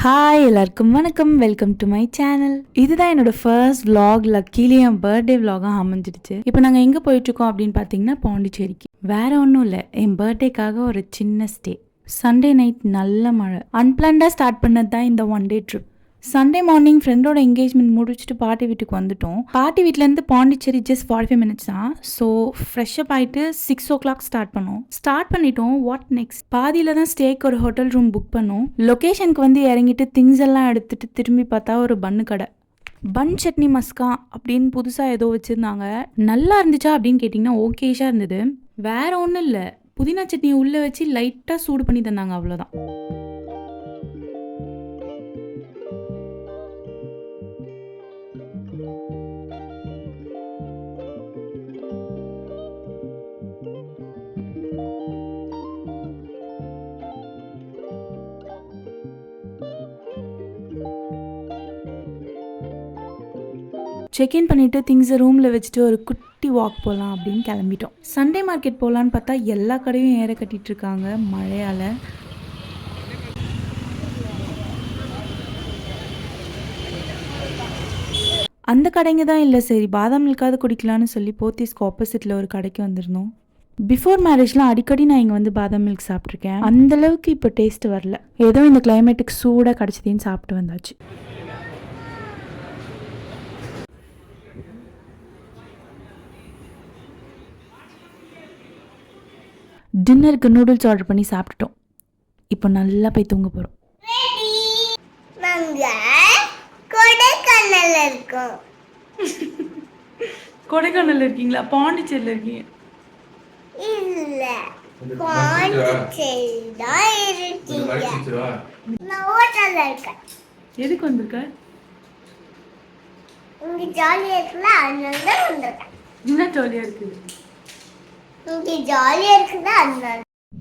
Hi எல்லாருக்கும் வணக்கம், welcome to my channel. இதுதான் என்னோட ஃபர்ஸ்ட் vlog. லக்கிலி என் பர்த்டே vlog-ஆக அமைஞ்சிடுச்சு. இப்போ நாங்கள் எங்கே போயிட்டுருக்கோம் அப்படின்னு பார்த்தீங்கன்னா பாண்டிச்சேரிக்கு. வேற ஒன்றும் இல்லை, என் பர்த்டேக்காக ஒரு சின்ன ஸ்டே. சண்டே நைட் நல்ல மழை. அன்பிளான்டாக ஸ்டார்ட் பண்ணது தான் இந்த one day trip. Sunday morning ஃப்ரெண்டோட என்கேஜ்மெண்ட் முடிச்சுட்டு பாட்டி வீட்டுக்கு வந்துட்டோம். பாட்டி வீட்டிலேருந்து பாண்டிச்சேரி ஜஸ்ட் 45 minutes தான். ஸோ ஃப்ரெஷ்அப் ஆகிட்டு 6 o'clock ஸ்டார்ட் பண்ணிட்டோம். What next? பாதியில் தான் ஸ்டேக்கு ஒரு ஹோட்டல் ரூம் புக் பண்ணோம். லொக்கேஷனுக்கு வந்து இறங்கிட்டு திங்ஸ் எல்லாம் எடுத்துட்டு திரும்பி பார்த்தா ஒரு பன்னு கடை. பன் சட்னி மஸ்கா அப்படின்னு புதுசாக ஏதோ வச்சுருந்தாங்க. நல்லா இருந்துச்சா அப்படின்னு கேட்டிங்கன்னா ஓகேஷாக இருந்தது. வேற ஒன்றும் இல்லை, புதினா சட்னியை உள்ளே வச்சு லைட்டாக சூடு பண்ணி தந்தாங்க, அவ்வளோதான். செக்இன் பண்ணிவிட்டு திங்ஸை ரூமில் வச்சுட்டு ஒரு குட்டி வாக் போகலாம் அப்படின்னு கிளம்பிட்டோம். சண்டே மார்க்கெட் போகலான்னு பார்த்தா எல்லா கடையும் ஏற கட்டிகிட்டு இருக்காங்க மழையால். அந்த கடைங்க தான் இல்லை, சரி பாதாம் மில்காவது குடிக்கலான்னு சொல்லி போத்தீஸ்க்கு ஆப்போசிட்டில் ஒரு கடைக்கு வந்திருந்தோம். பிஃபோர் மேரேஜ்லாம் அடிக்கடி நான் இங்கே வந்து பாதாம் மில்க் சாப்பிட்ருக்கேன். அந்தளவுக்கு இப்போ டேஸ்ட் வரல. ஏதோ இந்த கிளைமேட்டுக்கு சூடாக கிடச்சதுன்னு சாப்பிட்டு வந்தாச்சு. டின்னருக்கு நூடுல்ஸ் ஆர்டர் பண்ணி சாப்பிட்டுட்டோம். இப்போ நல்லா போய் தூங்க போகிறோம். கொடைக்கானல் இருக்கீங்களா? பாண்டிச்சேரியில் இருக்கீங்க? இல்ல, பாண்டிச்சேரி தான் இருக்கீங்க. நான் ஹோட்டல்ல இருக்கேன். எதுக்கு வந்திருக்க? இங்க ஜாலியா இருக்குல்ல, அதனால தான் வந்திருக்கேன். என்ன ஜாலியாக இருக்குது? இங்க ஜாலியா இருக்குல்ல, அதனால.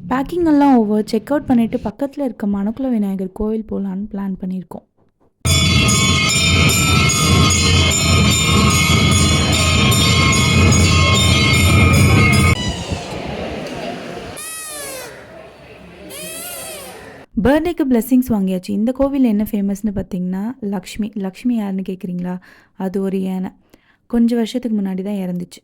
பேக்கிங் எல்லாம் ஓவர். செக் அவுட் பண்ணிவிட்டு பக்கத்தில் இருக்க மணக்குள விநாயகர் கோவில் போகலான்னு பிளான் பண்ணியிருக்கோம். பர்த்டேக்கு பிளெஸ்ஸிங்ஸ் வாங்கியாச்சு. இந்த கோவில் என்ன ஃபேமஸ்னு பார்த்தீங்கன்னா லக்ஷ்மி யாருன்னு கேட்குறீங்களா? அது ஒரு யானை. கொஞ்சம் வருஷத்துக்கு முன்னாடி தான் இறந்துச்சு.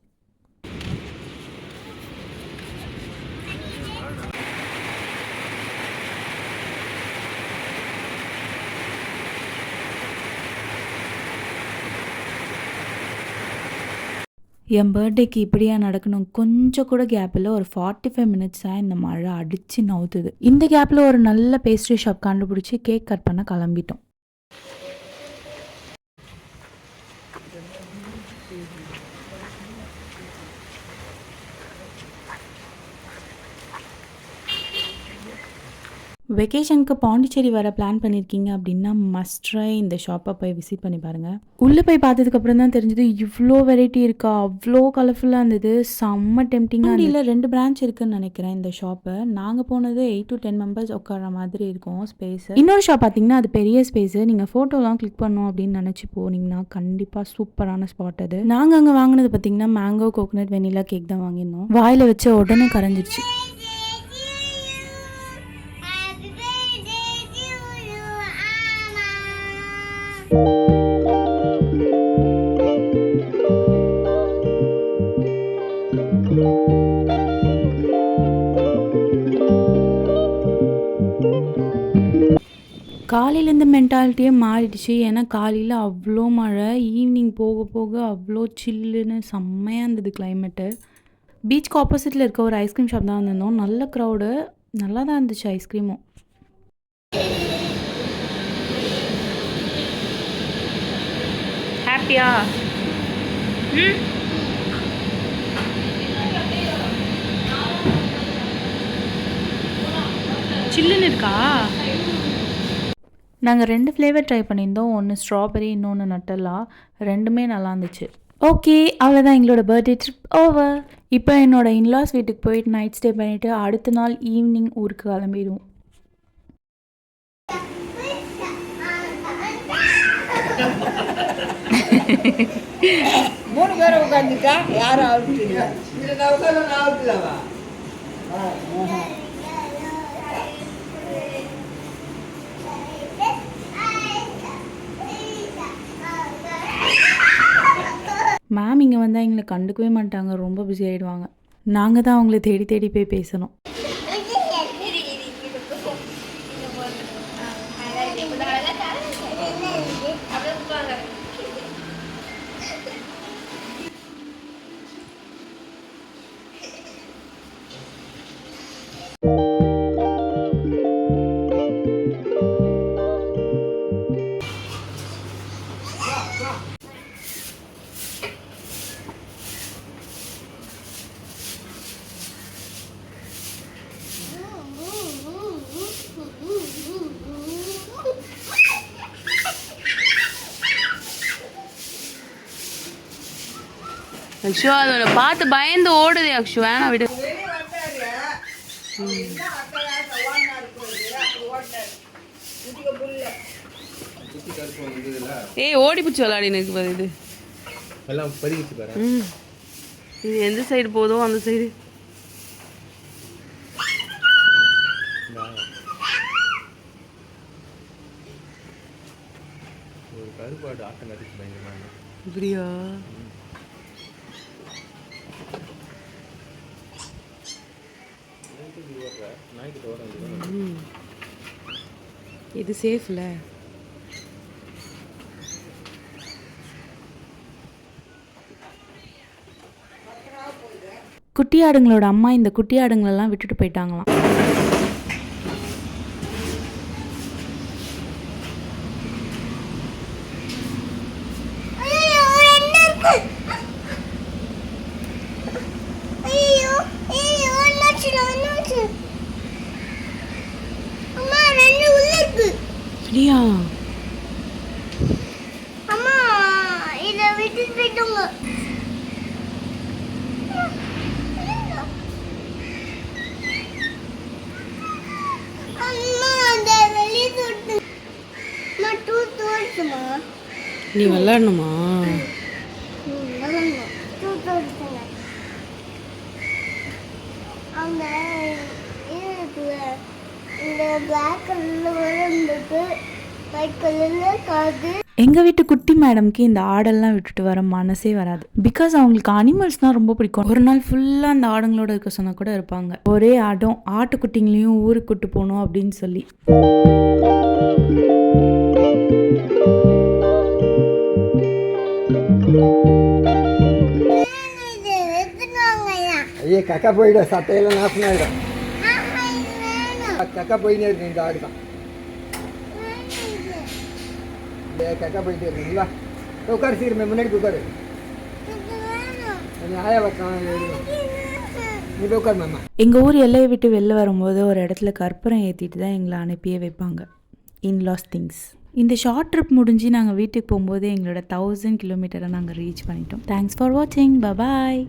என் பர்த்டேக்கு இப்படியா நடக்கணும்? கொஞ்சம் கூட கேப்பில் ஒரு 45 minutes-ஆக இந்த மழை அடித்து நவுத்துது. இந்த கேப்பில் ஒரு நல்ல பேஸ்ட்ரி ஷாப் கண்டுபிடிச்சி கேக் கட் பண்ண கிளம்பிட்டோம். வெக்கேஷனுக்கு பாண்டிச்சேரி வர பிளான் பண்ணியிருக்கீங்க அப்படின்னா மஸ்ட் ட்ரை இந்த ஷாப்பை போய் விசிட் பண்ணி பாருங்கள். உள்ளே போய் பார்த்ததுக்கப்புறம் தான் தெரிஞ்சது இவ்வளோ வெரைட்டி இருக்கா, அவ்வளோ கலர்ஃபுல்லாக இருந்தது, செம்ம டெம்டிங்காக. இல்லை 2 பிரான்ச் இருக்குதுன்னு நினைக்கிறேன் இந்த ஷாப்பை. நாங்கள் போனது 8 to 10 members உட்கார மாதிரி இருக்கும் ஸ்பேஸ். இன்னொரு ஷாப் பார்த்தீங்கன்னா அது பெரிய ஸ்பேஸு. நீங்கள் ஃபோட்டோலாம் கிளிக் பண்ணோம் அப்படின்னு நினச்சி போனீங்கன்னா கண்டிப்பாக சூப்பரான ஸ்பாட் அது. நாங்கள் அங்கே வாங்கினது பார்த்தீங்கன்னா மேங்கோ கோகோனட் வெனிலா கேக் தான் வாங்கியிருந்தோம். வாயில் வச்ச உடனே கரைஞ்சிருச்சு. காலையில் இந்த மென்டாலிட்டியே மாறிடுச்சு. ஏன்னா காலையில் அவ்வளோ மழை, ஈவினிங் போக போக அவ்வளோ சில்லுன்னு செம்மையாக இருந்தது கிளைமேட்டு. பீச்சுக்கு ஆப்போசிட்டில் இருக்க ஒரு ஐஸ்கிரீம் ஷாப் தான் வந்திருந்தோம். நல்ல க்ரௌடு, நல்லா தான் இருந்துச்சு ஐஸ்கிரீமும். ஹாப்பியா? சில்லுன்னு இருக்கா? நாங்கள் 2 ஃப்ளேவர் ட்ரை பண்ணியிருந்தோம். ஒன்று ஸ்ட்ராபெரி, இன்னொன்று நட்டல்லா. ரெண்டுமே நல்லா இருந்துச்சு. ஓகே, அவ்வளோதான் எங்களோட பர்த்டே ட்ரிப் ஓவர். இப்போ என்னோட இன்லாஸ் வீட்டுக்கு போயிட்டு நைட் ஸ்டே பண்ணிவிட்டு அடுத்த நாள் ஈவினிங் ஊருக்கு கிளம்பிடுவோம். மூணு பேரை உட்காந்துட்டா யாரும் அவுட்டு. மேம் இங்கே வந்தால் எங்களை கண்டுக்கவே மாட்டாங்க, ரொம்ப பிஸி ஆகிடுவாங்க. நாங்கள் தான் அவங்கள தேடி தேடி போய் பேசணும். அக்ஷு அதை பார்த்து பயந்து ஓடுது. அக்ஷு வேணாம் விடு. வெளியே வந்தாரு என்ன அக்கா சவானா இருக்கிறது அப்படி ஓட்டாரு இதுக்கு புல்ல குட்டி கருப்பு வந்ததுல ஏய் ஓடி பிடிச்சி விளாடின்னு இருக்கு பாரு. இது எல்லாம் பறிச்சு பாரு. இது எந்த சைடு போதோ அந்த சைடு. ஒரு கருப்பாடு ஆட்டம் கட்டிச்சு பயங்கரமா. இப்படியா? நாய்க்கிட்ட ஓட இது சேஃப்ல. குட்டி ஆடுங்களோட அம்மா இந்த குட்டி ஆடுங்களெல்லாம் விட்டுட்டு போயிட்டாங்களாம். அப்படியா? அம்மா இதை விட்டுட்டு போயிட்டோங்க. அம்மா அதை வெளியே தோட்டு மட்டும் தோட்டுமா. நீ விளாடணுமா? தோட்டுங்க அந்த இது இருக்குல்ல, இந்த பிளாக் கலர்ல இருந்துட்டு ஒயிட் கலர்ல காது. எங்கள் வீட்டு குட்டி மேடம்க்கு இந்த ஆடெல்லாம் விட்டுட்டு வர மனசே வராது. பிகாஸ் அவங்களுக்கு அனிமல்ஸ்னால் ரொம்ப பிடிக்கும். ஒரு நாள் ஃபுல்லாக அந்த ஆடுங்களோட இருக்க சொன்னால் கூட இருப்பாங்க. ஒரே ஆடம் ஆட்டுக்குட்டிங்களையும் ஊருக்கு கூட்டு போகணும் அப்படின்னு சொல்லி. ஐயே கக்கா போயிடும், சட்டையெல்லாம் நாசம் ஆகிடும். கக்கா போயினே இருக்கு இந்த ஆடு தான். கக்கா போயிட்டே இருக்குங்களா? உட்காரு சீக்கிரமே, முன்னாடி உட்காரு. நீ ஆயா வைக்கலாம், நீ போய் உட்காரு மாமா. எங்கள் ஊர் எல்லையை விட்டு வெளில வரும்போது ஒரு இடத்துல கற்பூரம் ஏற்றிட்டு தான் எங்களை அனுப்பியே வைப்பாங்க. In-laws things. இந்த ஷார்ட் ட்ரிப் முடிஞ்சு நாங்கள் வீட்டுக்கு போகும்போது எங்களோட 1000 கிலோமீட்டரை நாங்கள் ரீச் பண்ணிட்டோம். தேங்க்ஸ் ஃபார் வாட்சிங். பாய்.